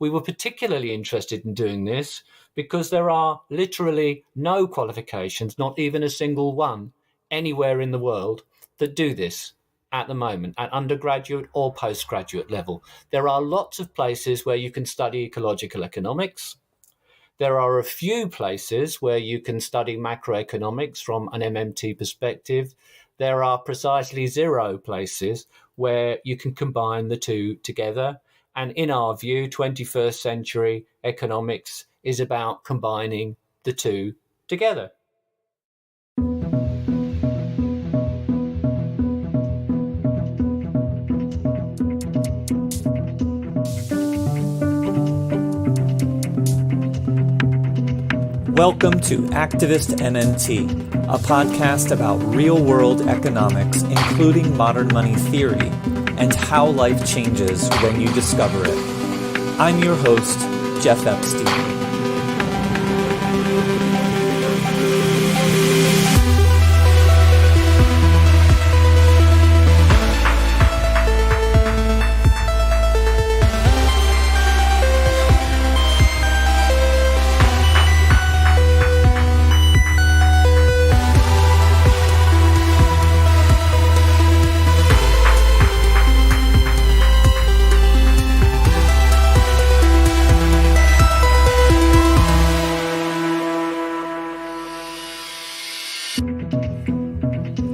We were particularly interested in doing this because there are literally no qualifications, not even a single one, anywhere in the world that do this at the moment, at undergraduate or postgraduate level. There are lots of places where you can study ecological economics. There are a few places where you can study macroeconomics from an MMT perspective. There are precisely 0 places where you can combine the two together. And in our view, 21st century economics is about combining the two together. Welcome to Activist MMT, a podcast about real-world economics, including modern money theory, and how life changes when you discover it. I'm your host, Jeff Epstein.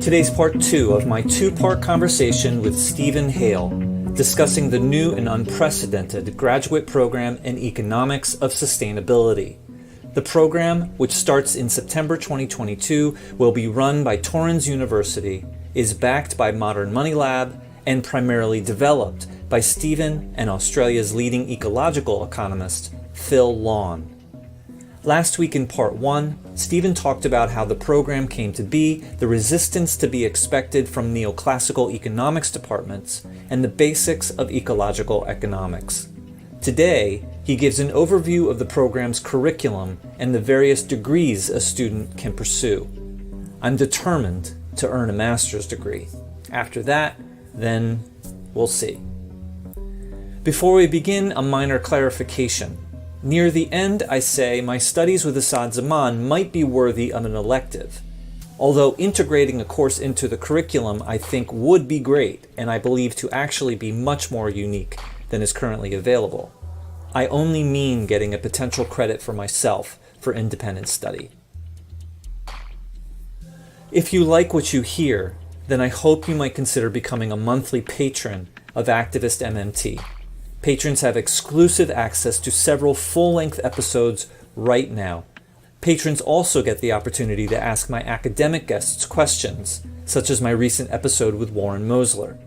Today's part 2 of my 2-part conversation with Stephen Hale, discussing the new and unprecedented graduate program in economics of sustainability. The program, which starts in September 2022, will be run by Torrens University, is backed by Modern Money Lab, and primarily developed by Stephen and Australia's leading ecological economist, Phil Lawn. Last week in part 1, Stephen talked about how the program came to be, the resistance to be expected from neoclassical economics departments, and the basics of ecological economics. Today, he gives an overview of the program's curriculum and the various degrees a student can pursue. I'm determined to earn a master's degree. After that, then we'll see. Before we begin, a minor clarification. Near the end, I say my studies with Asad Zaman might be worthy of an elective. Although integrating a course into the curriculum I think would be great, and I believe to actually be much more unique than is currently available. I only mean getting a potential credit for myself for independent study. If you like what you hear, then I hope you might consider becoming a monthly patron of Activist MMT. Patrons have exclusive access to several full-length episodes right now. Patrons also get the opportunity to ask my academic guests questions, such as my recent episode with Warren Mosler.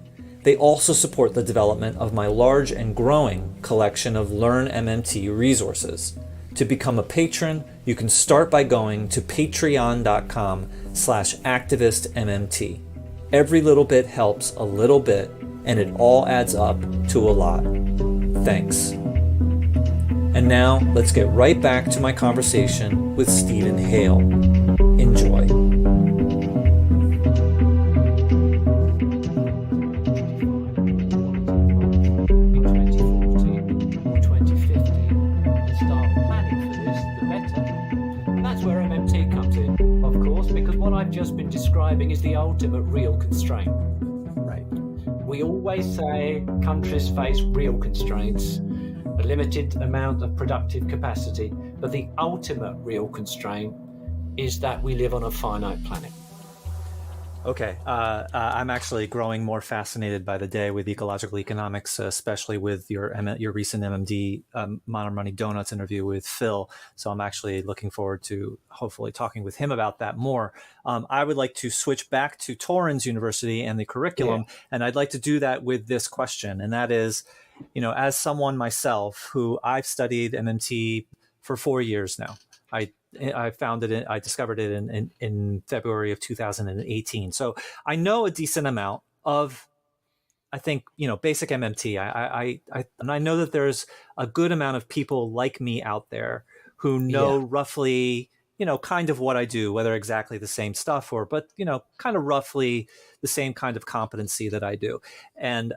They also support the development of my large and growing collection of Learn MMT resources. To become a patron, you can start by going to patreon.com/activistmmt. Every little bit helps a little bit, and it all adds up to a lot. Thanks. And now, let's get right back to my conversation with Stephen Hale. Enjoy. In 2040 or 2050, start planning for this, the better. And that's where MMT comes in, of course, because what I've just been describing is the ultimate real constraint. We always say countries face real constraints, a limited amount of productive capacity, but the ultimate real constraint is that we live on a finite planet. Okay, I'm actually growing more fascinated by the day with ecological economics, especially with your recent MMD Modern Money Donuts interview with Phil. So I'm actually looking forward to hopefully talking with him about that more. I would like to switch back to Torrens University and the curriculum, and I'd like to do that with this question, and that is, as someone myself who I've studied MMT for 4 years now, I discovered it in February of 2018. So I know a decent amount of, I think, basic MMT. And I know that there's a good amount of people like me out there who know roughly, kind of what I do, whether exactly the same stuff but kind of roughly the same kind of competency that I do. And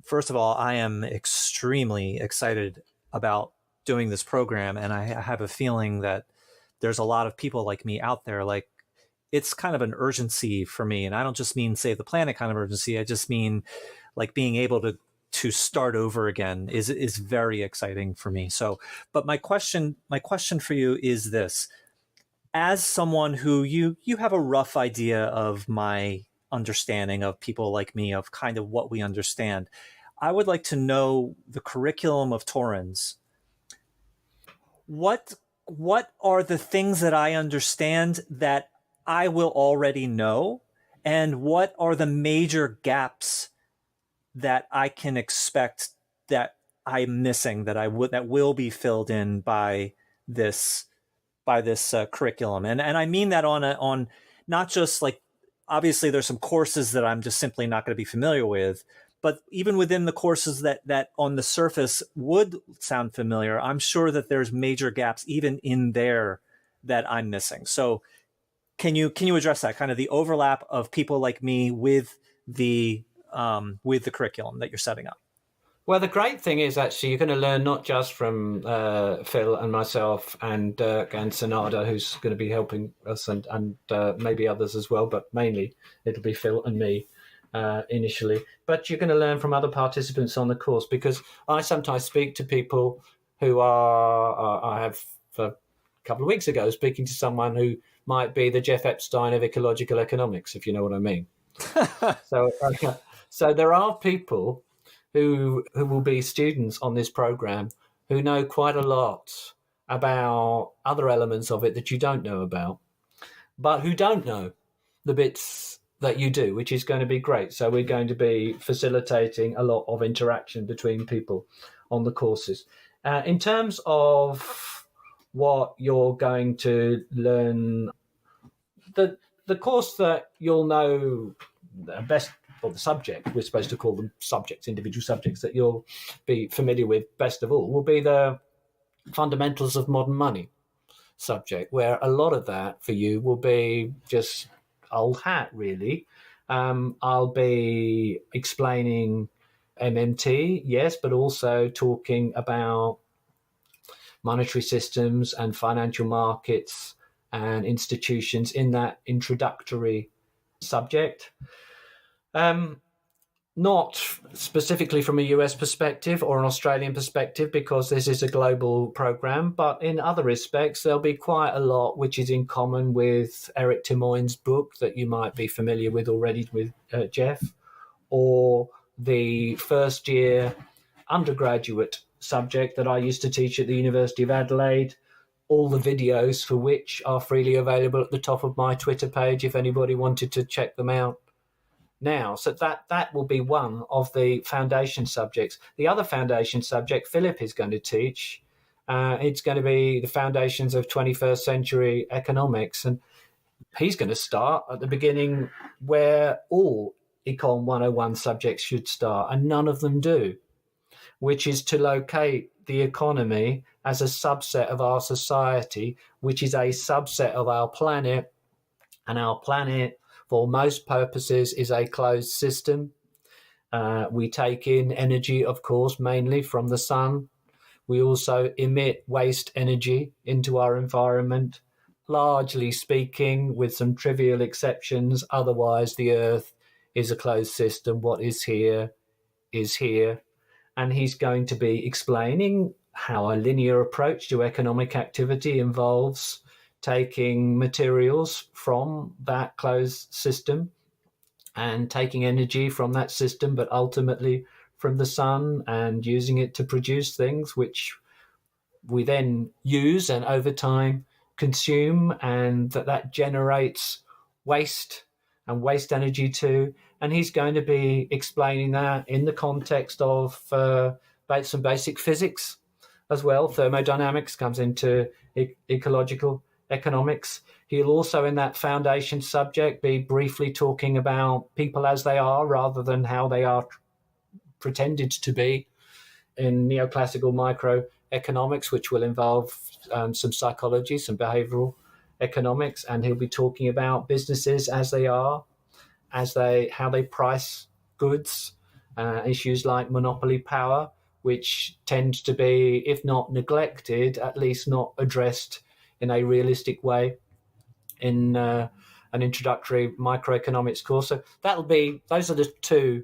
first of all, I am extremely excited about doing this program, and I have a feeling that there's a lot of people like me out there. Like, it's kind of an urgency for me, and I don't just mean save the planet kind of urgency. I just mean like being able to start over again is very exciting for me. So, but my question for you is this: as someone who you have a rough idea of my understanding of people like me, of kind of what we understand, I would like to know the curriculum of Torrens. What are the things that I understand that I will already know, and what are the major gaps that I can expect that I'm missing, that will be filled in by this curriculum? And I mean that on not just like, obviously there's some courses that I'm just simply not going to be familiar with, but even within the courses that on the surface would sound familiar, I'm sure that there's major gaps even in there that I'm missing. So can you address that, kind of the overlap of people like me with the curriculum that you're setting up? Well, the great thing is actually you're going to learn not just from Phil and myself and Dirk and Sonada, who's going to be helping us, and maybe others as well, but mainly it'll be Phil and me initially. But you're going to learn from other participants on the course, because I sometimes speak to people who I have a couple of weeks ago speaking to someone who might be the Jeff Epstein of ecological economics, if you know what I mean. So there are people who will be students on this program who know quite a lot about other elements of it that you don't know about, but who don't know the bits that you do, which is going to be great. So we're going to be facilitating a lot of interaction between people on the courses. In terms of what you're going to learn, the course that you'll know best, or the subject, we're supposed to call them subjects, individual subjects, that you'll be familiar with best of all, will be the fundamentals of modern money subject, where a lot of that for you will be just old hat, really. I'll be explaining MMT, yes, but also talking about monetary systems and financial markets and institutions in that introductory subject. Not specifically from a US perspective or an Australian perspective, because this is a global program, but in other respects, there'll be quite a lot which is in common with Eric Timoin's book that you might be familiar with already with Jeff, or the first year undergraduate subject that I used to teach at the University of Adelaide, all the videos for which are freely available at the top of my Twitter page if anybody wanted to check them out now. So that will be one of the foundation subjects. The other foundation subject Philip is going to teach, it's going to be the foundations of 21st century economics. And he's going to start at the beginning where all Econ 101 subjects should start, and none of them do, which is to locate the economy as a subset of our society, which is a subset of our planet. And our planet, for most purposes, is a closed system. We take in energy, of course, mainly from the sun. We also emit waste energy into our environment. Largely speaking, with some trivial exceptions, otherwise the Earth is a closed system. What is here is here. And he's going to be explaining how a linear approach to economic activity involves taking materials from that closed system and taking energy from that system, but ultimately from the sun, and using it to produce things which we then use and over time consume, and that generates waste and waste energy too. And he's going to be explaining that in the context of some basic physics as well. Thermodynamics comes into ecological economics. He'll also, in that foundation subject, be briefly talking about people as they are rather than how they are pretended to be in neoclassical microeconomics, which will involve some psychology, some behavioral economics. And he'll be talking about businesses as they are, how they price goods, issues like monopoly power, which tend to be, if not neglected, at least not addressed in a realistic way in an introductory microeconomics course. So those are the two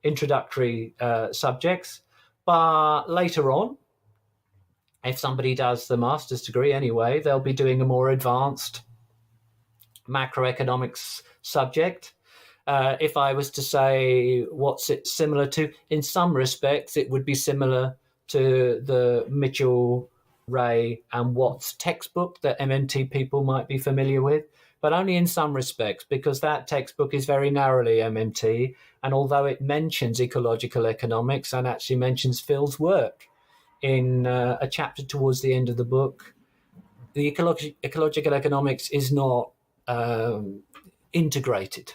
introductory subjects. But later on, if somebody does the master's degree anyway, they'll be doing a more advanced macroeconomics subject. If I was to say what's it similar to, in some respects, it would be similar to the Mitchell, Ray, and Watts textbook that MMT people might be familiar with, but only in some respects, because that textbook is very narrowly MMT. And although it mentions ecological economics and actually mentions Phil's work in a chapter towards the end of the book, the ecological economics is not integrated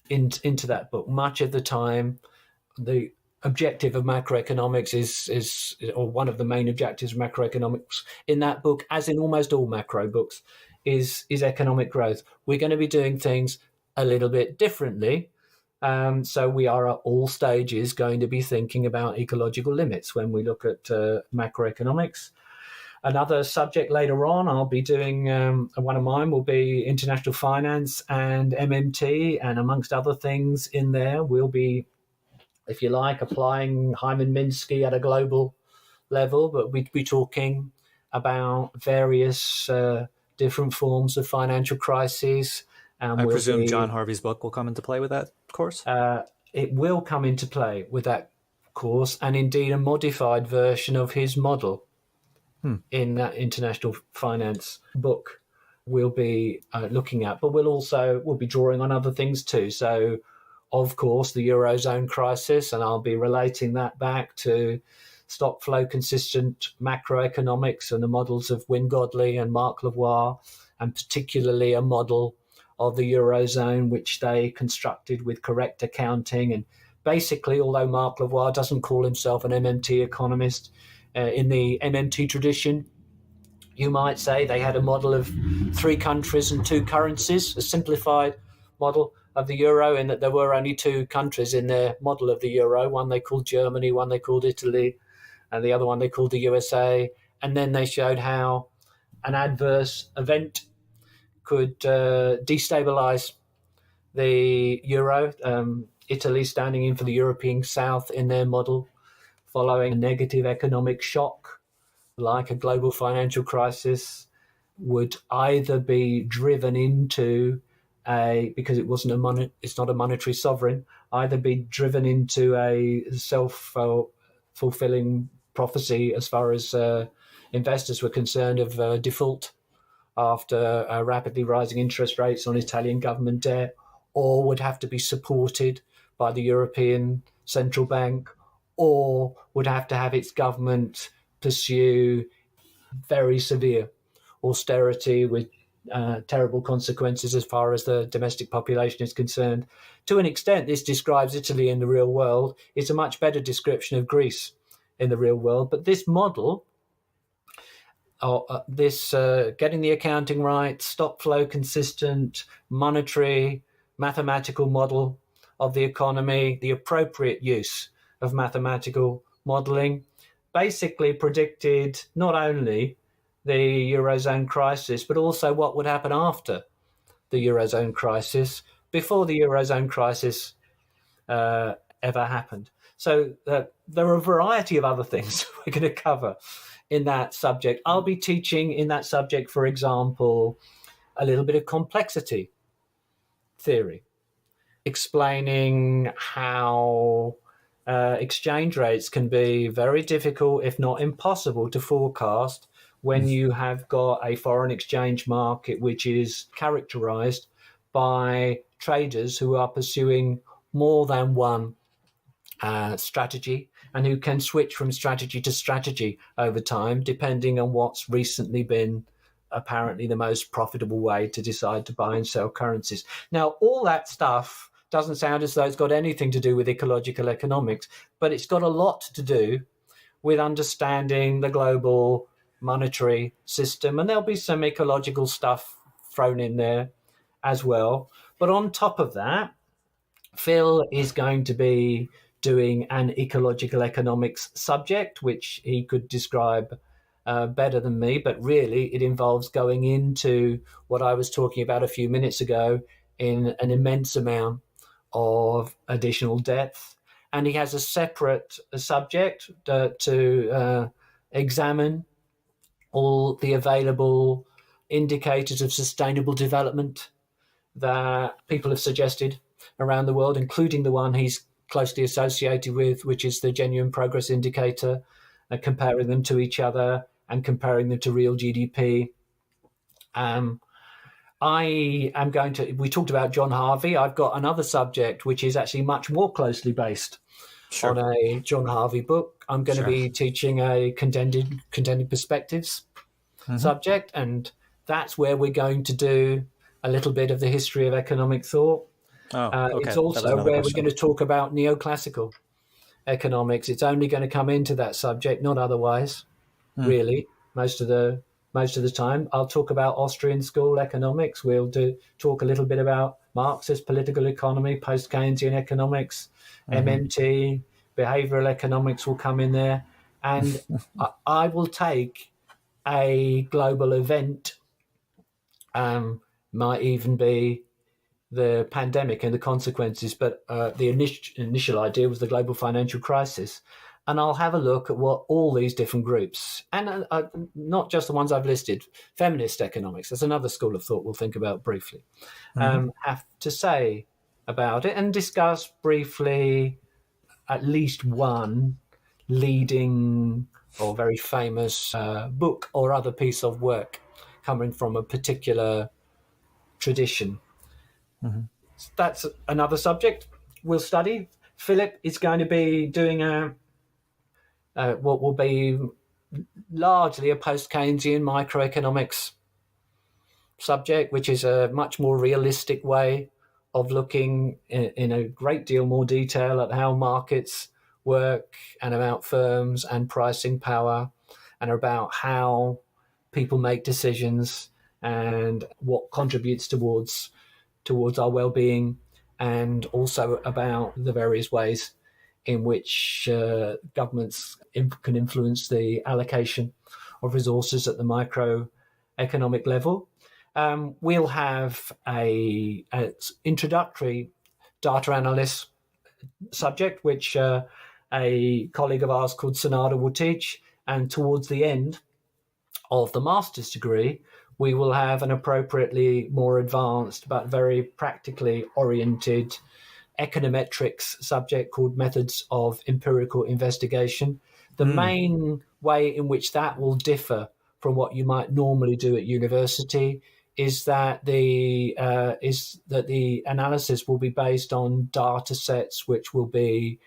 into that book. Much of the time, the objective of macroeconomics is or one of the main objectives of macroeconomics in that book, as in almost all macro books, is economic growth. We're going to be doing things a little bit differently. So we are at all stages going to be thinking about ecological limits when we look at macroeconomics. Another subject later on I'll be doing, one of mine will be international finance and MMT, and amongst other things in there, we'll be, if you like, applying Hyman Minsky at a global level, but we'd be talking about various different forms of financial crises. I presume John Harvey's book will come into play with that course? It will come into play with that course, and indeed a modified version of his model in that international finance book we'll be looking at. But we'll be drawing on other things too. So, of course, the Eurozone crisis, and I'll be relating that back to stock flow consistent macroeconomics and the models of Wynne Godley and Mark Lavoie, and particularly a model of the Eurozone, which they constructed with correct accounting. And basically, although Mark Lavoie doesn't call himself an MMT economist, in the MMT tradition, you might say they had a model of 3 countries and 2 currencies, a simplified model of the euro, in that there were only 2 countries in their model of the euro. One they called Germany, one they called Italy, and the other one they called the USA. And then they showed how an adverse event could destabilize the euro, Italy standing in for the European South in their model, following a negative economic shock like a global financial crisis, would either be driven into because it's not a monetary sovereign, either be driven into a self-fulfilling prophecy as far as investors were concerned of default after rapidly rising interest rates on Italian government debt, or would have to be supported by the European Central Bank, or would have to have its government pursue very severe austerity with terrible consequences as far as the domestic population is concerned. To an extent, this describes Italy in the real world. It's a much better description of Greece in the real world. But this model, getting the accounting right, stock flow consistent, monetary, mathematical model of the economy, the appropriate use of mathematical modeling, basically predicted not only the Eurozone crisis, but also what would happen after the Eurozone crisis, before the Eurozone crisis ever happened. So there are a variety of other things we're going to cover in that subject. I'll be teaching in that subject, for example, a little bit of complexity theory, explaining how exchange rates can be very difficult, if not impossible, to forecast when you have got a foreign exchange market which is characterized by traders who are pursuing more than one strategy, and who can switch from strategy to strategy over time, depending on what's recently been apparently the most profitable way to decide to buy and sell currencies. Now, all that stuff doesn't sound as though it's got anything to do with ecological economics, but it's got a lot to do with understanding the global monetary system. And there'll be some ecological stuff thrown in there as well. But on top of that, Phil is going to be doing an ecological economics subject, which he could describe better than me, but really it involves going into what I was talking about a few minutes ago in an immense amount of additional depth. And he has a separate subject to examine all the available indicators of sustainable development that people have suggested around the world, including the one he's closely associated with, which is the Genuine Progress Indicator, comparing them to each other and comparing them to real GDP. We talked about John Harvey. I've got another subject which is actually much more closely based on a John Harvey book. I'm going to be teaching a contended perspectives subject, and that's where we're going to do a little bit of the history of economic thought. It's also where we're going to talk about neoclassical economics. It's only going to come into that subject, not otherwise, really, most of the time. I'll talk about Austrian school economics. We'll talk a little bit about Marxist political economy, post-Keynesian economics, MMT, behavioral economics will come in there. And I will take a global event, might even be the pandemic and the consequences, but the initial idea was the global financial crisis. And I'll have a look at what all these different groups, and not just the ones I've listed, feminist economics, that's another school of thought we'll think about briefly, have to say about it, and discuss briefly at least one leading or very famous book or other piece of work coming from a particular tradition. That's another subject we'll study. Philip is going to be doing what will be largely a post-Keynesian microeconomics subject, which is a much more realistic way of looking in a great deal more detail at how markets work and about firms and pricing power and about how people make decisions and what contributes towards our well-being, and also about the various ways in which governments can influence the allocation of resources at the microeconomic level. We'll have a introductory data analyst subject, which a colleague of ours called Sanada will teach. And towards the end of the master's degree, we will have an appropriately more advanced but very practically oriented econometrics subject called Methods of Empirical Investigation. The main way in which that will differ from what you might normally do at university is that the analysis will be based on data sets which will be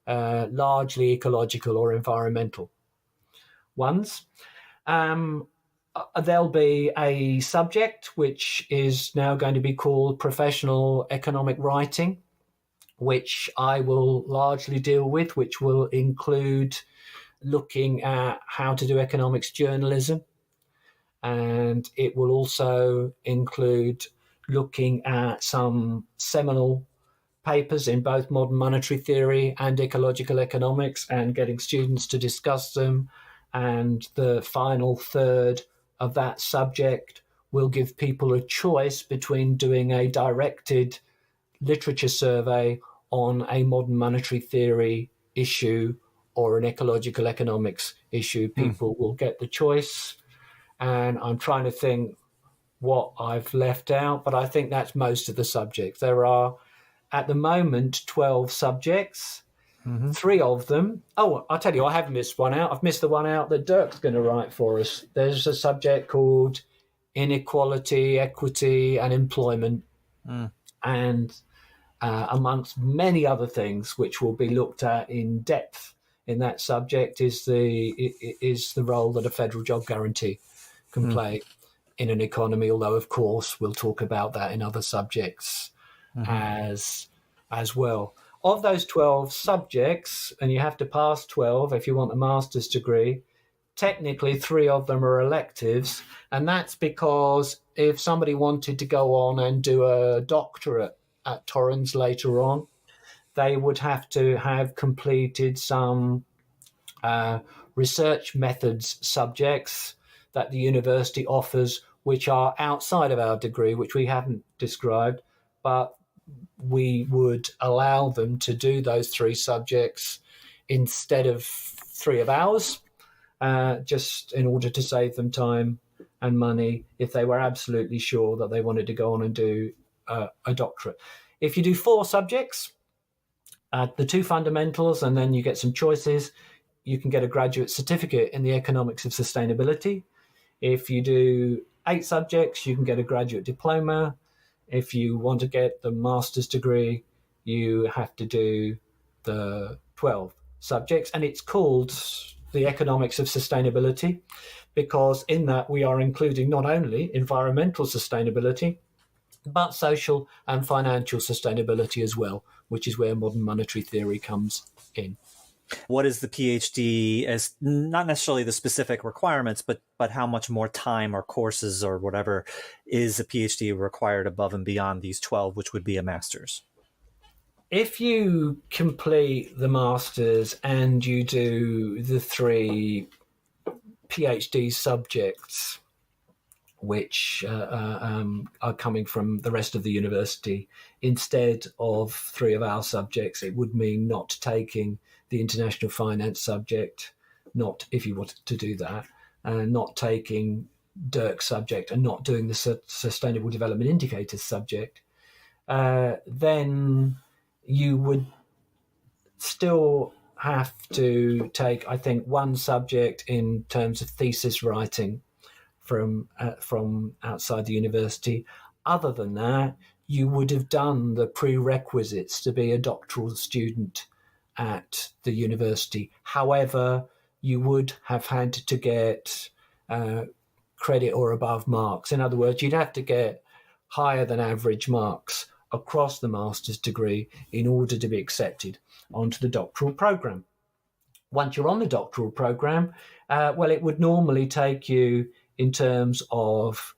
largely ecological or environmental ones. There'll be a subject which is now going to be called professional economic writing, which I will largely deal with, which will include looking at how to do economics journalism. And it will also include looking at some seminal papers in both modern monetary theory and ecological economics and getting students to discuss them. And the final third of that subject will give people a choice between doing a directed literature survey on a modern monetary theory issue or an ecological economics issue. People will get the choice. And I'm trying to think what I've left out, but I think that's most of the subjects. There are, at the moment, 12 subjects. 3 of them. Oh, I'll tell you, I have missed one out. I've missed the one out that Dirk's going to write for us. There's a subject called Inequality, Equity, and Employment. And amongst many other things which will be looked at in depth in that subject is the role that a federal job guarantee can play in an economy, although, of course, we'll talk about that in other subjects as well. Of those 12 subjects, and you have to pass 12 if you want a master's degree, technically 3 of them are electives, and that's because if somebody wanted to go on and do a doctorate at Torrens later on, they would have to have completed some research methods subjects that the university offers, which are outside of our degree, which we haven't described, but we would allow them to do those 3 subjects instead of 3 of ours, just in order to save them time and money if they were absolutely sure that they wanted to go on and do a doctorate. If you do 4 subjects, the 2 fundamentals, and then you get some choices, you can get a graduate certificate in the economics of sustainability. If you do 8 subjects, you can get a graduate diploma. If you want to get the master's degree, you have to do the 12 subjects. And it's called the economics of sustainability because in that we are including not only environmental sustainability, but social and financial sustainability as well, which is where modern monetary theory comes in. What is the PhD as not necessarily the specific requirements, but how much more time or courses or whatever is a PhD required above and beyond these 12, which would be a master's? If you complete the master's and you do the 3 PhD subjects, which are coming from the rest of the university, instead of 3 of our subjects, it would mean not taking the international finance subject, not if you wanted to do that, not taking Dirk's subject and not doing the Sustainable Development Indicators subject, then you would still have to take, I think, 1 subject in terms of thesis writing from outside the university. Other than that, you would have done the prerequisites to be a doctoral student at the university. However, you would have had to get credit or above marks. In other words, you'd have to get higher than average marks across the master's degree in order to be accepted onto the doctoral program. Once you're on the doctoral program, well, it would normally take you, in terms of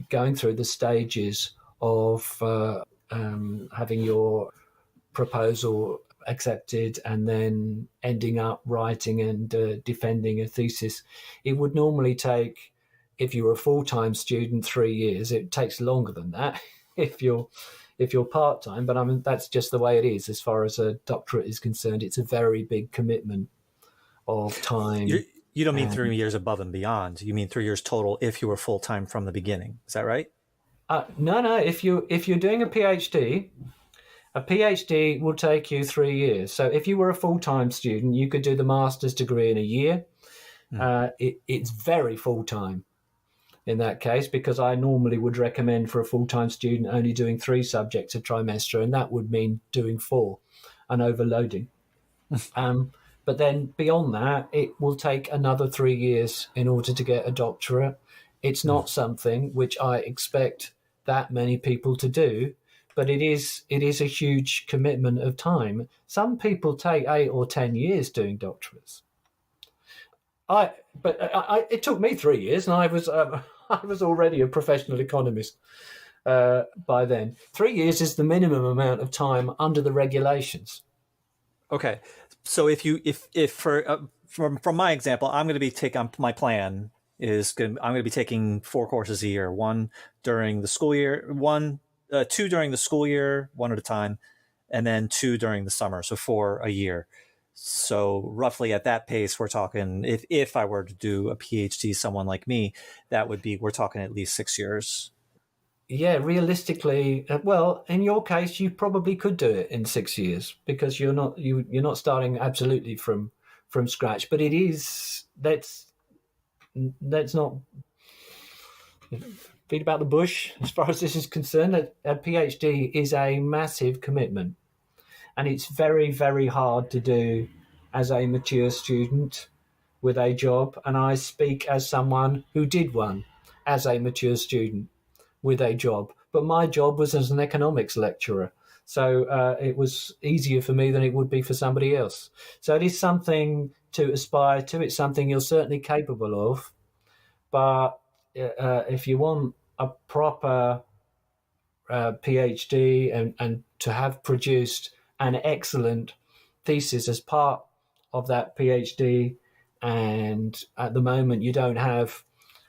going through the stages of having your proposal accepted and then ending up writing and defending a thesis, it would normally take, if you were a full-time student, 3 years. It takes longer than that if you're part-time, but I mean that's just the way it is as far as a doctorate is concerned. It's a very big commitment of time. You don't mean 3 years above and beyond. You mean 3 years total if you were full-time from the beginning. Is that right? No. If you're doing a PhD will take you 3 years. So if you were a full-time student, you could do the master's degree in a year. It's very full-time in that case, because I normally would recommend for a full-time student only doing 3 subjects a trimester, and that would mean doing 4 and overloading. But then beyond that, it will take another 3 years in order to get a doctorate. It's not something which I expect that many people to do, but it is a huge commitment of time. Some people take 8 or 10 years doing doctorates. It took me 3 years, and I was already a professional economist by then. 3 years is the minimum amount of time under the regulations. Okay, so if from my example, I'm going to be taking my plan is I'm going to be taking 4 courses a year, 1 during the school year, 2 during the school year, 1 at a time, and then 2 during the summer, so 4 a year. So roughly at that pace, we're talking, if I were to do a PhD, someone like me, we're talking at least 6 years. Yeah, realistically, well, in your case, you probably could do it in 6 years because you're not starting absolutely from scratch. But that's not beat about the bush as far as this is concerned. A PhD is a massive commitment, and it's very, very hard to do as a mature student with a job. And I speak as someone who did one as a mature student with a job, but my job was as an economics lecturer, so it was easier for me than it would be for somebody else. So it is something to aspire to. It's something you're certainly capable of, but if you want a proper PhD and to have produced an excellent thesis as part of that PhD, and at the moment you don't have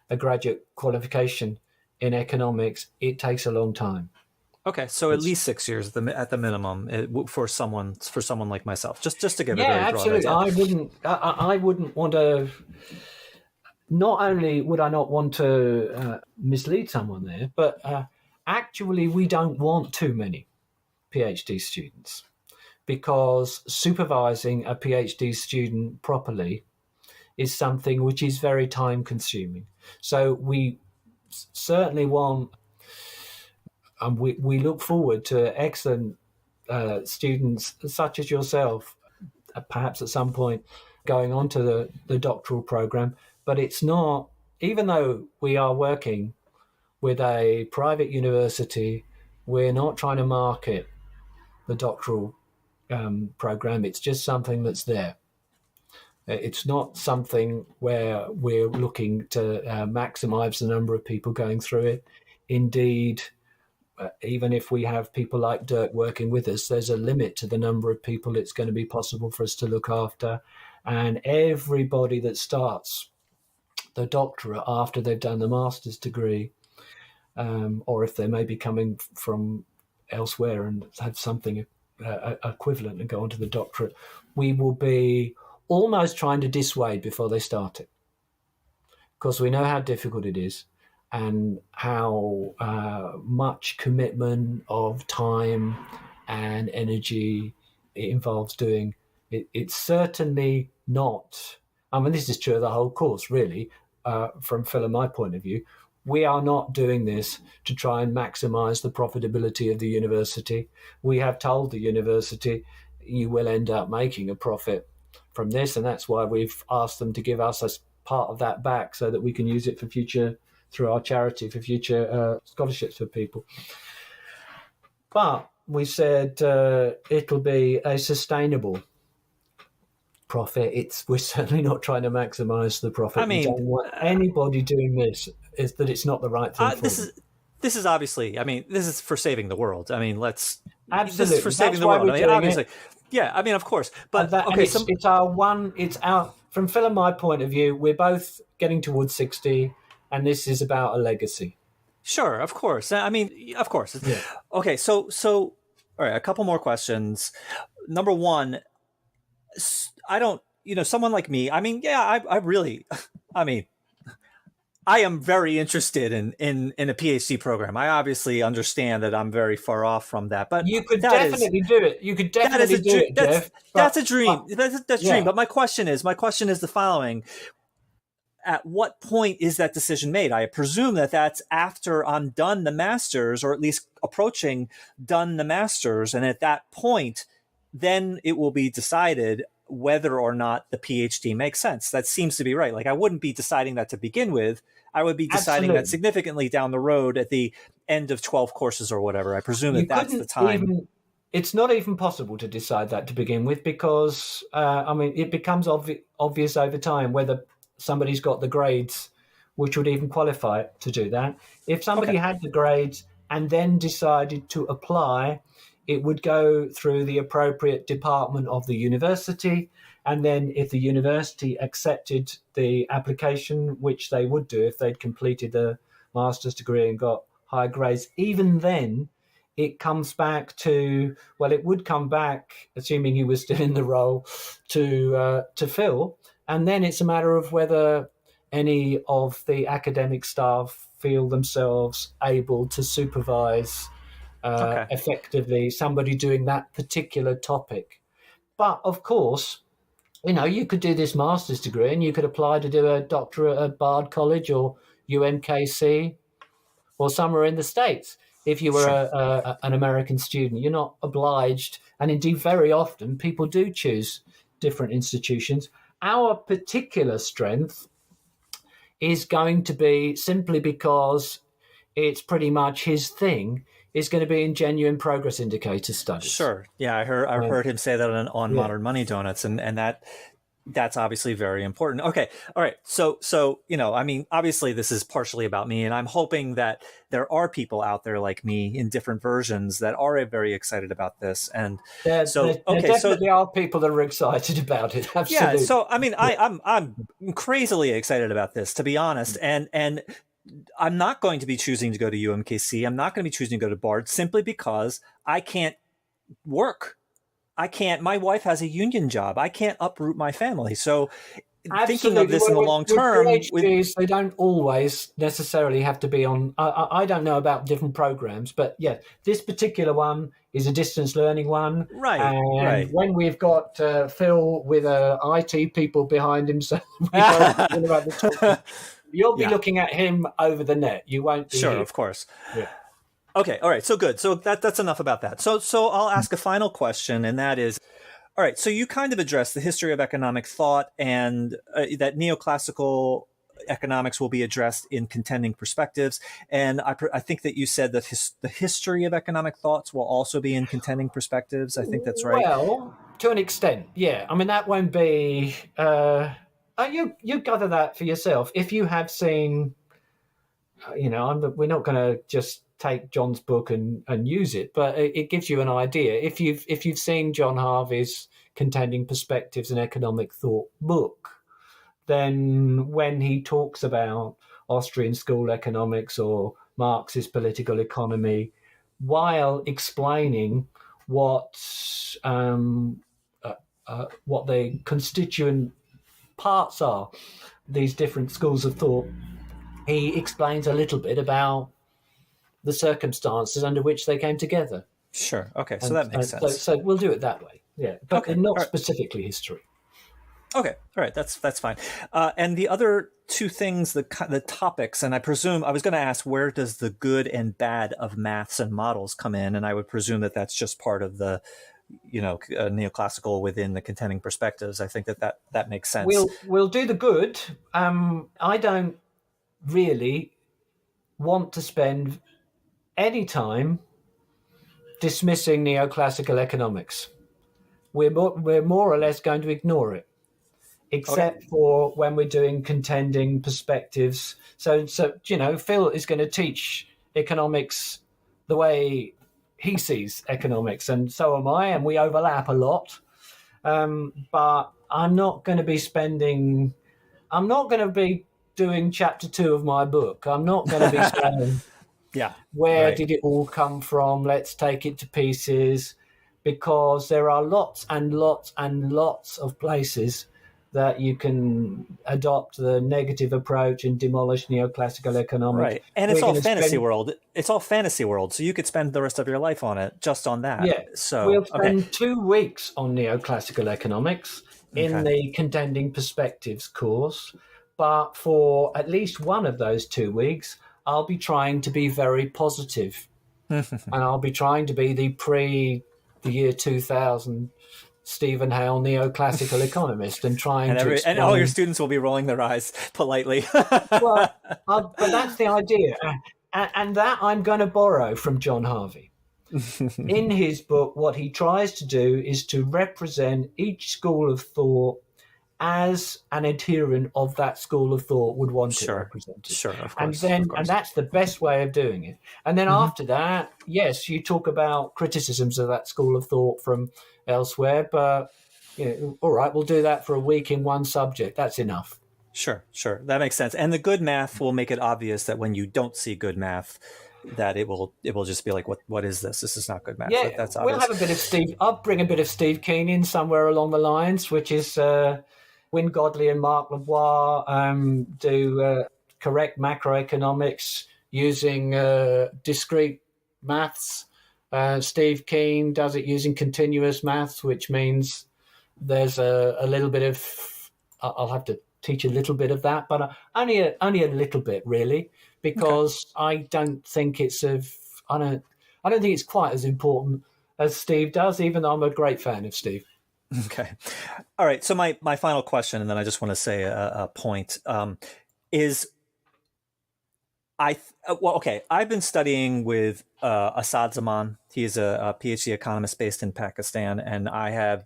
a graduate qualification in economics, it takes a long time. Okay, so at least 6 years at the minimum for someone like myself. Just to give a Yeah, very broad absolutely. idea. I wouldn't want to. Not only would I not want to mislead someone there, but actually we don't want too many PhD students, because supervising a PhD student properly is something which is very time consuming. So we certainly want, and we look forward to excellent students such as yourself, perhaps at some point going on to the doctoral program. But it's not, even though we are working with a private university, we're not trying to market the doctoral program. It's just something that's there. It's not something where we're looking to maximize the number of people going through it. Indeed, even if we have people like Dirk working with us, there's a limit to the number of people it's going to be possible for us to look after. And everybody that starts the doctorate after they've done the master's degree, or if they may be coming from elsewhere and have something equivalent and go on to the doctorate, we will be almost trying to dissuade before they start it, because we know how difficult it is and how much commitment of time and energy it involves doing. It's certainly not, I mean, this is true of the whole course, really, from Phil and my point of view. We are not doing this to try and maximize the profitability of the university. We have told the university, you will end up making a profit from this, and that's why we've asked them to give us a part of that back so that we can use it for future, through our charity, for future scholarships for people. But we said it'll be a sustainable profit. We're certainly not trying to maximize the profit. I mean, we don't want anybody doing this, is that it's not the right thing for them. This is obviously, I mean, this is for saving the world. I mean, absolutely, this is for saving the world. I mean, obviously, yeah. I mean, of course, but okay. It's our from Phil and my point of view. We're both getting towards 60, and this is about a legacy. Sure, of course. I mean, of course. Yeah. Okay, so all right. A couple more questions. Number one, I don't, someone like me. I mean, yeah, I really, I mean, I am very interested in a PhD program. I obviously understand that I'm very far off from that, but you could definitely do it. You could definitely do it, Jeff. That's a dream. That's a dream. But my question is the following: at what point is that decision made? I presume that that's after I'm done the master's, or at least approaching done the master's, and at that point, then it will be decided whether or not the PhD makes sense. That seems to be right. Like, I wouldn't be deciding that to begin with. I would be deciding that significantly down the road at the end of 12 courses or whatever. I presume that's the time. It's not even possible to decide that to begin with, because, I mean, it becomes obvious over time whether somebody's got the grades which would even qualify to do that. If somebody had the grades and then decided to apply, it would go through the appropriate department of the university. And then if the university accepted the application, which they would do if they'd completed the master's degree and got high grades, even then it comes back to, well, it would come back, assuming he was still in the role, to Phil. And then it's a matter of whether any of the academic staff feel themselves able to supervise effectively somebody doing that particular topic. But of course, you could do this master's degree and you could apply to do a doctorate at Bard College or UMKC or somewhere in the States. If you were an American student, you're not obliged. And indeed, very often people do choose different institutions. Our particular strength is going to be, simply because it's pretty much his thing, is going to be in genuine progress indicator studies. Sure. Yeah, I heard him say that on Modern Money Donuts, and that That's obviously very important. Okay. All right. I mean, obviously this is partially about me, and I'm hoping that there are people out there like me in different versions that are very excited about this. And There definitely are people that are excited about it. yeah. Absolutely. So, I mean, I'm crazily excited about this, to be honest. And I'm not going to be choosing to go to UMKC. I'm not going to be choosing to go to Bard simply because I can't work. I can't. My wife has a union job. I can't uproot my family. So, thinking of Absolutely. this in Well, the long with term, PhDs, they don't always necessarily have to be on. I don't know about different programs, but yeah, this particular one is a distance learning one. And right. when we've got Phil with IT people behind him, so we know all about the talking, you'll be Yeah, looking at him over the net. You won't be sure, here. of course. Yeah. Okay, all right, so good. So that's enough about that. So I'll ask a final question, and that is, all right. So you kind of addressed the history of economic thought, and that neoclassical economics will be addressed in contending perspectives. And I think that you said that the history of economic thoughts will also be in contending perspectives. I think that's right. Well, to an extent, yeah. I mean, that won't be. You gather that for yourself. If you have seen, we're not going to just take John's book and use it, but it gives you an idea. If you've seen John Harvey's Contending Perspectives in Economic Thought book, then when he talks about Austrian school economics or Marxist political economy, while explaining what what the constituent parts are, these different schools of thought, he explains a little bit about the circumstances under which they came together. Sure. Okay. So And that makes so, sense. so we'll do it that way. Yeah, but Okay. not All right. specifically history. Okay, all right, that's fine. And the other two things, the topics, and I presume I was going to ask, where does the good and bad of maths and models come in? And I would presume that that's just part of the, neoclassical within the contending perspectives. I think that makes sense. We'll do the good. I don't really want to spend any time dismissing neoclassical economics. We're more or less going to ignore it, except for when we're doing contending perspectives. So Phil is going to teach economics the way he sees economics, and so am I, and we overlap a lot. But I'm not going to be spending. I'm not going to be doing chapter 2 of my book. I'm not going to be saying, Yeah. where Right. did it all come from? Let's take it to pieces, because there are lots and lots and lots of places that you can adopt the negative approach and demolish neoclassical economics. Right. And it's We're all going to fantasy spend, world. It's all fantasy world. So you could spend the rest of your life on it, just on that. yeah, So, we'll okay. spend 2 weeks on neoclassical economics in Okay. the Contending Perspectives course. But for at least one of those 2 weeks, I'll be trying to be very positive. And I'll be trying to be the year 2000 Stephen Hale neoclassical economist and trying to And all your explain. students will be rolling their eyes politely. Well, but that's the idea. And that I'm going to borrow from John Harvey. In his book, what he tries to do is to represent each school of thought as an adherent of that school of thought would want it Sure. represented. Sure. Of And course. Of then, and course. that's the best way of doing it. And then Mm-hmm. after that, yes, you talk about criticisms of that school of thought from elsewhere, but all right, we'll do that for a week in one subject. That's enough. Sure, sure. That makes sense. And the good math will make it obvious that when you don't see good math, that it will just be like, what is this? This is not good math. Yeah, That's we'll obvious. have a bit of Steve. I'll bring a bit of Steve Keen in somewhere along the lines, which is Win Godley and Mark Lavoie do correct macroeconomics using discrete maths. Steve Keen does it using continuous maths, which means there's a little bit of. I'll have to teach a little bit of that, but only a little bit, really, Okay. because I don't think it's of. I don't think it's quite as important as Steve does, even though I'm a great fan of Steve. Okay. All right. So my final question, and then I just want to say a point, is okay. I've been studying with Asad Zaman. He's a PhD economist based in Pakistan, and I have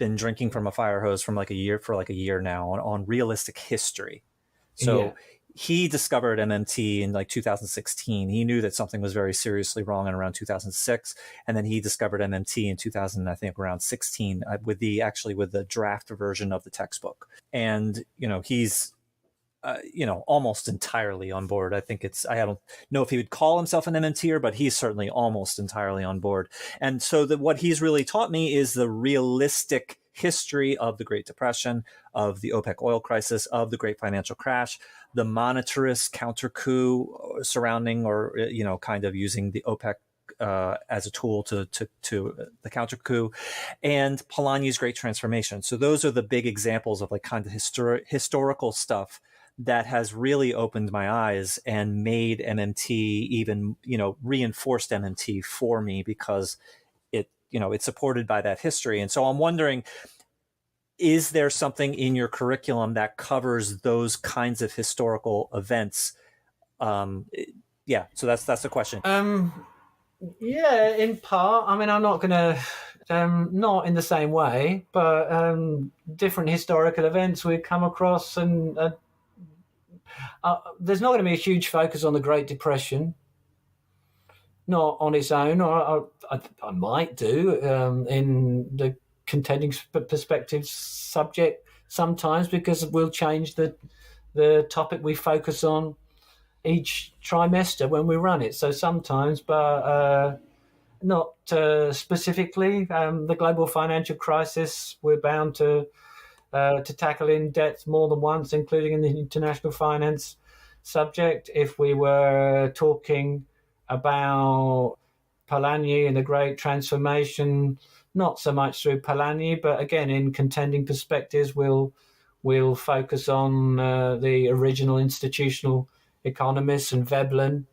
been drinking from a fire hose from like a year now on realistic history. Yeah. So he discovered MMT in like 2016. He knew that something was very seriously wrong in around 2006, and then he discovered MMT in 2000, I think around 16, with the draft version of the textbook. And he's almost entirely on board. I don't know if he would call himself an MMTer, but he's certainly almost entirely on board. And so what he's really taught me is the realistic history of the Great Depression, of the OPEC oil crisis, of the Great Financial Crash, the monetarist counter coup surrounding, or kind of using the OPEC as a tool to the counter coup, and Polanyi's Great Transformation. So those are the big examples of like kind of historical stuff that has really opened my eyes and made MMT even, reinforced MMT for me, because it's supported by that history. And so I'm wondering, is there something in your curriculum that covers those kinds of historical events? Yeah, so that's the question. Yeah, in part. I mean, I'm not going to, not in the same way, but different historical events we come across, and there's not going to be a huge focus on the Great Depression, not on its own. I might do in the contending perspectives subject sometimes, because we'll change the topic we focus on each trimester when we run it. So sometimes, but not specifically. The global financial crisis, we're bound to tackle in depth more than once, including in the international finance subject. If we were talking about Polanyi and the Great Transformation, not so much through Polanyi, but again, in contending perspectives, we'll focus on the original institutional economists and Veblen,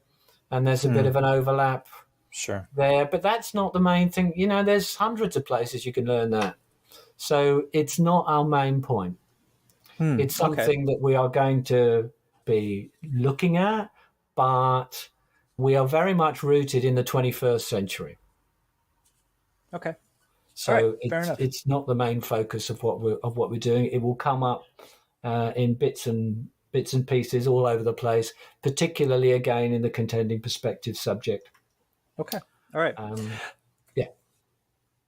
and there's a bit of an overlap there. But that's not the main thing. There's hundreds of places you can learn that. So it's not our main point. It's something that we are going to be looking at, but we are very much rooted in the 21st century. Okay. So right, it's not the main focus of what we're doing. It will come up in bits and pieces all over the place, particularly again in the contending perspective subject. Okay. All right. Yeah.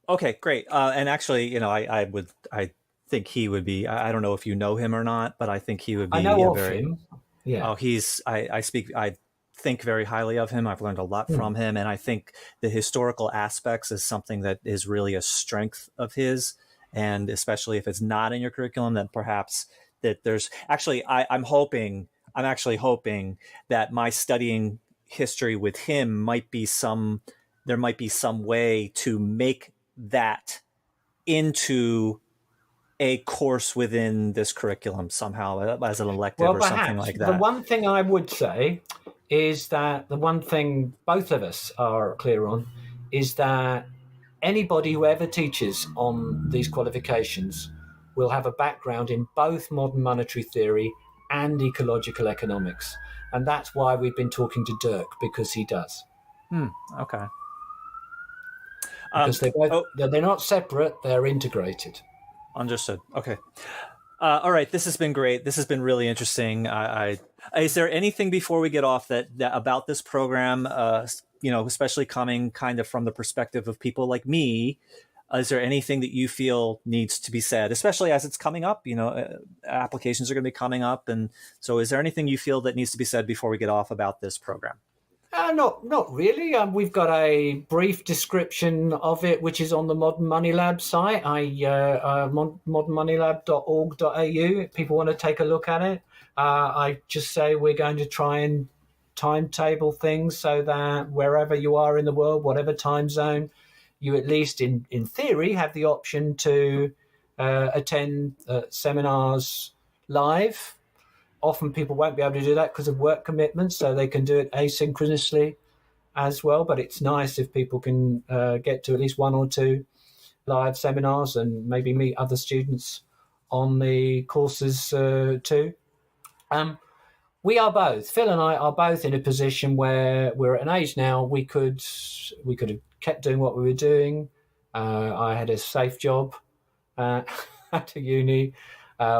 Okay, great. And actually, I think he would be. I don't know if you know him or not, but I think he would be. I know of him. Yeah. Oh, I think very highly of him. I've learned a lot from him, and I think the historical aspects is something that is really a strength of his. And especially if it's not in your curriculum, then perhaps that there's actually. I'm actually hoping that my studying history with him there might be some way to make that into a course within this curriculum somehow as an elective or something like that. The one thing I would say is that the one thing both of us are clear on is that anybody who ever teaches on these qualifications will have a background in both modern monetary theory and ecological economics. And that's why we've been talking to Dirk, because he does. Okay. Because they're not separate, they're integrated. Understood. Okay. All right. This has been great. This has been really interesting. Is there anything before we get off that about this program, especially coming kind of from the perspective of people like me, is there anything that you feel needs to be said, especially as it's coming up? Applications are going to be coming up. And so is there anything you feel that needs to be said before we get off about this program? Not really. We've got a brief description of it, which is on the Modern Money Lab site, modernmoneylab.org.au. If people want to take a look at it, I just say we're going to try and timetable things so that wherever you are in the world, whatever time zone, you at least in theory have the option to attend seminars live. Often people won't be able to do that because of work commitments, so they can do it asynchronously as well. But it's nice if people can get to at least one or two live seminars and maybe meet other students on the courses too. We are both, Phil and I are both in a position where we're at an age now we could have kept doing what we were doing. I had a safe job uh, at a uni.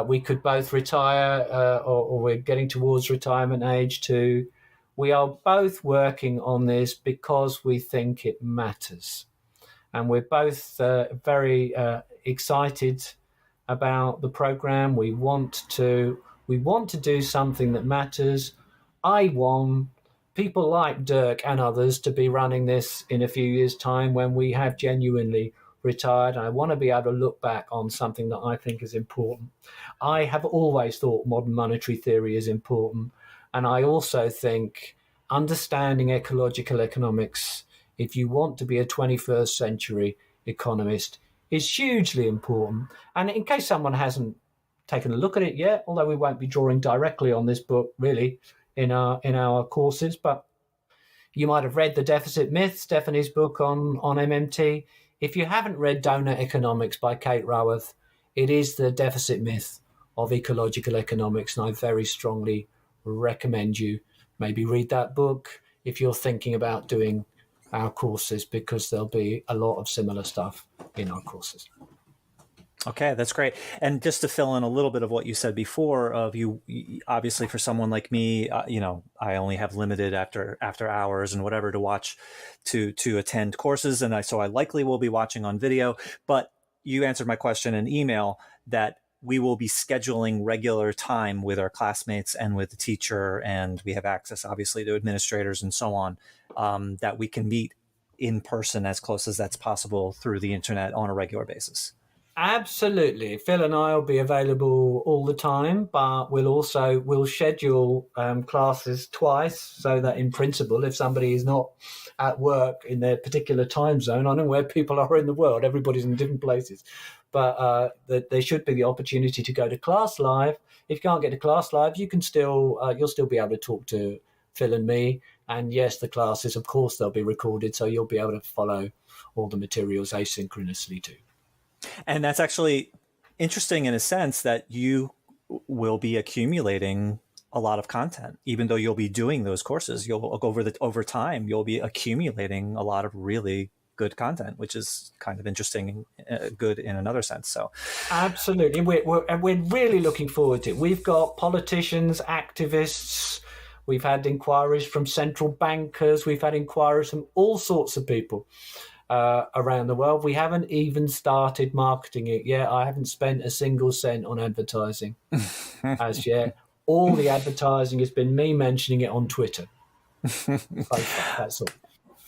We could both retire, or we're getting towards retirement age too. We are both working on this because we think it matters. And we're both very excited about the program. We want to do something that matters. I want people like Dirk and others to be running this in a few years' time when we have genuinely retired. I want to be able to look back on something that I think is important. I have always thought modern monetary theory is important. And I also think understanding ecological economics, if you want to be a 21st century economist, is hugely important. And in case someone hasn't taken a look at it yet, although we won't be drawing directly on this book really in our courses, but you might have read The Deficit Myth, Stephanie's book on MMT. If you haven't read Donut Economics by Kate Raworth, it is the deficit myth of ecological economics, and I very strongly recommend you maybe read that book if you're thinking about doing our courses, because there'll be a lot of similar stuff in our courses. Okay, that's great. And just to fill in a little bit of what you said before, of you obviously for someone like me, I only have limited after hours and whatever to watch to attend courses, and so I likely will be watching on video. But you answered my question in email that we will be scheduling regular time with our classmates and with the teacher, and we have access obviously to administrators and so on, that we can meet in person as close as that's possible through the internet on a regular basis. Absolutely. Phil and I will be available all the time, but we'll schedule classes twice, so that in principle, if somebody is not at work in their particular time zone, I know where people are in the world, everybody's in different places, but there should be the opportunity to go to class live. If you can't get to class live, you'll still be able to talk to Phil and me. And yes, the classes, of course, they'll be recorded, so you'll be able to follow all the materials asynchronously too. And that's actually interesting in a sense that you will be accumulating a lot of content, even though you'll be doing those courses. You'll over time, you'll be accumulating a lot of really good content, which is kind of interesting and good in another sense. So, absolutely, we're really looking forward to it. We've got politicians, activists. We've had inquiries from central bankers. We've had inquiries from all sorts of people around the world. We haven't even started marketing it yet. I haven't spent a single cent on advertising as yet. All the advertising has been me mentioning it on Twitter. That's all.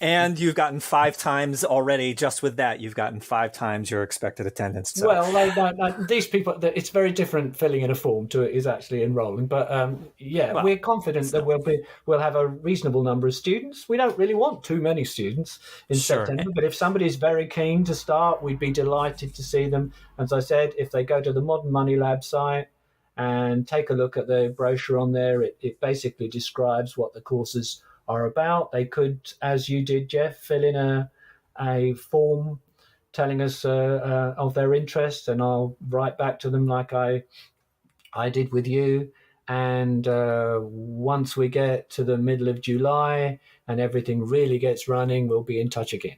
And you've gotten 5 times already, just with that, you've gotten 5 times your expected attendance. So. Well, these people, it's very different filling in a form to it is actually enrolling. But we're confident that we'll have a reasonable number of students. We don't really want too many students in September, but if somebody's very keen to start, we'd be delighted to see them. As I said, if they go to the Modern Money Lab site and take a look at the brochure on there, it basically describes what the courses are about. They could, as you did, Jeff, fill in a form telling us of their interest, and I'll write back to them like I did with you. And once we get to the middle of July and everything really gets running, we'll be in touch again.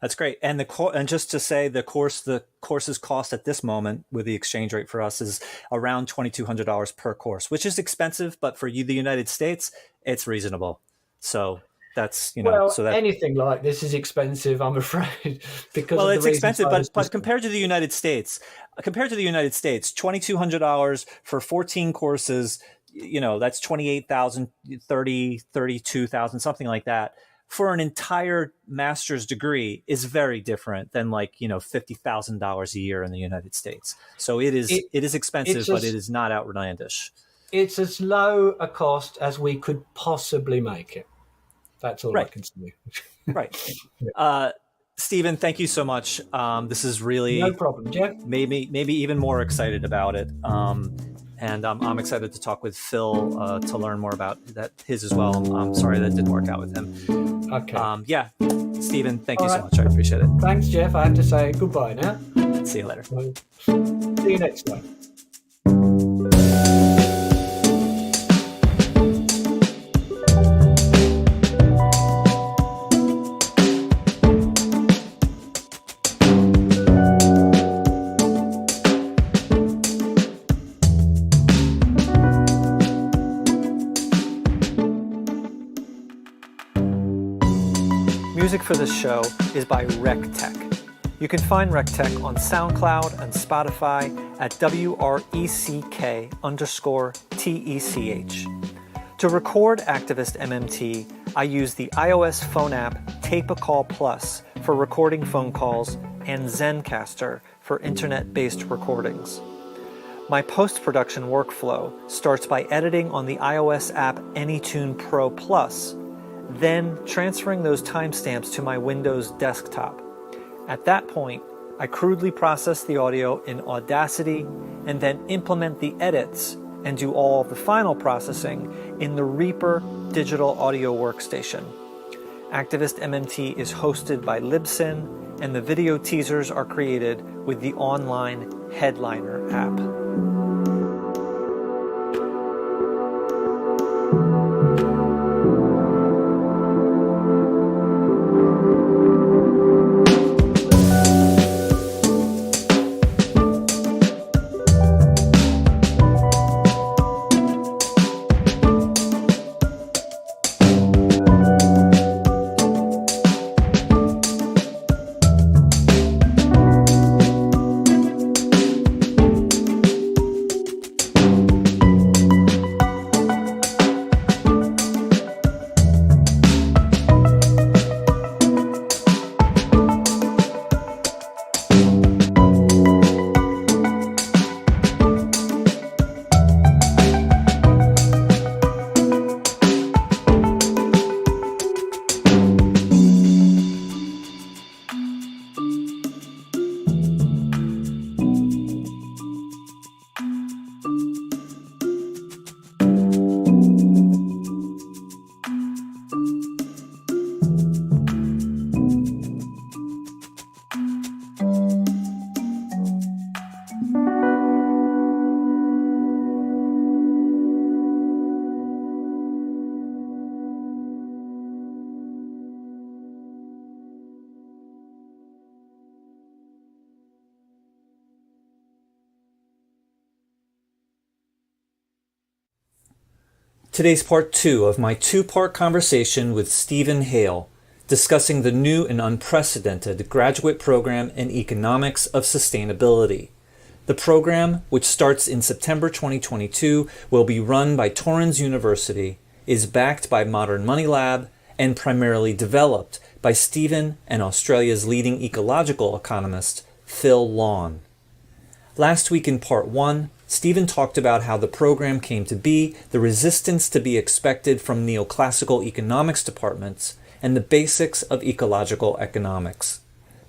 That's great. And just to say, the course's cost at this moment with the exchange rate for us is around $2,200 per course, which is expensive, but for you, the United States, it's reasonable. So that's, anything like this is expensive, I'm afraid, because it's expensive, but compared to the United States, $2,200 for 14 courses, that's 28,000, 32,000, something like that. For an entire master's degree is very different than $50,000 a year in the United States. So it is expensive, but it is not outlandish. It's as low a cost as we could possibly make it. That's all I can say. Right. Stephen, thank you so much. This is really no problem, Jeff. Maybe even more excited about it. And I'm excited to talk with Phil to learn more about his as well. I'm sorry that didn't work out with him. Okay. Stephen, thank you so much. I appreciate it. Thanks, Jeff. I have to say goodbye now. See you later. See you next time. Music for this show is by RecTech. You can find RecTech on SoundCloud and Spotify at WRECK_TECH. To record Activist MMT, I use the iOS phone app Tape-A-Call Plus for recording phone calls and Zencaster for internet-based recordings. My post-production workflow starts by editing on the iOS app AnyTune Pro Plus, then transferring those timestamps to my Windows desktop. At that point, I crudely process the audio in Audacity and then implement the edits and do all the final processing in the Reaper digital audio workstation. Activist MMT is hosted by Libsyn, and the video teasers are created with the online Headliner app. Today's part 2 of my 2-part conversation with Stephen Hale, discussing the new and unprecedented graduate program in economics of sustainability. The program, which starts in September 2022, will be run by Torrens University, is backed by Modern Money Lab, and primarily developed by Stephen and Australia's leading ecological economist, Phil Lawn. Last week in part 1, Stephen talked about how the program came to be, the resistance to be expected from neoclassical economics departments, and the basics of ecological economics.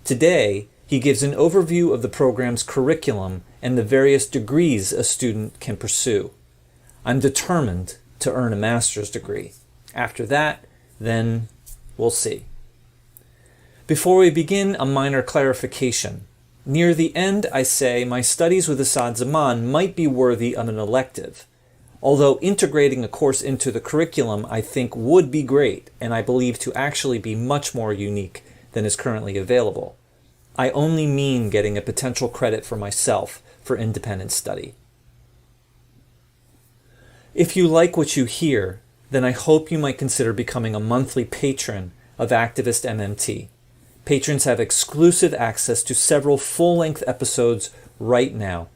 Today, he gives an overview of the program's curriculum and the various degrees a student can pursue. I'm determined to earn a master's degree. After that, then we'll see. Before we begin, a minor clarification. Near the end, I say my studies with Asad Zaman might be worthy of an elective. Although integrating a course into the curriculum I think would be great, and I believe to actually be much more unique than is currently available. I only mean getting a potential credit for myself for independent study. If you like what you hear, then I hope you might consider becoming a monthly patron of Activist MMT. Patrons have exclusive access to several full-length episodes right now.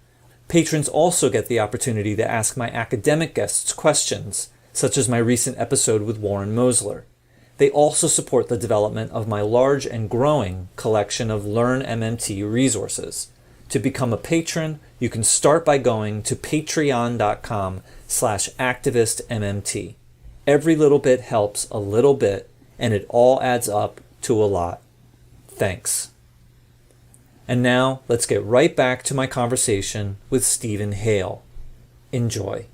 Patrons also get the opportunity to ask my academic guests questions, such as my recent episode with Warren Mosler. They also support the development of my large and growing collection of Learn MMT resources. To become a patron, you can start by going to patreon.com/activistmmt. Every little bit helps a little bit, and it all adds up to a lot. Thanks. And now, let's get right back to my conversation with Stephen Hale. Enjoy.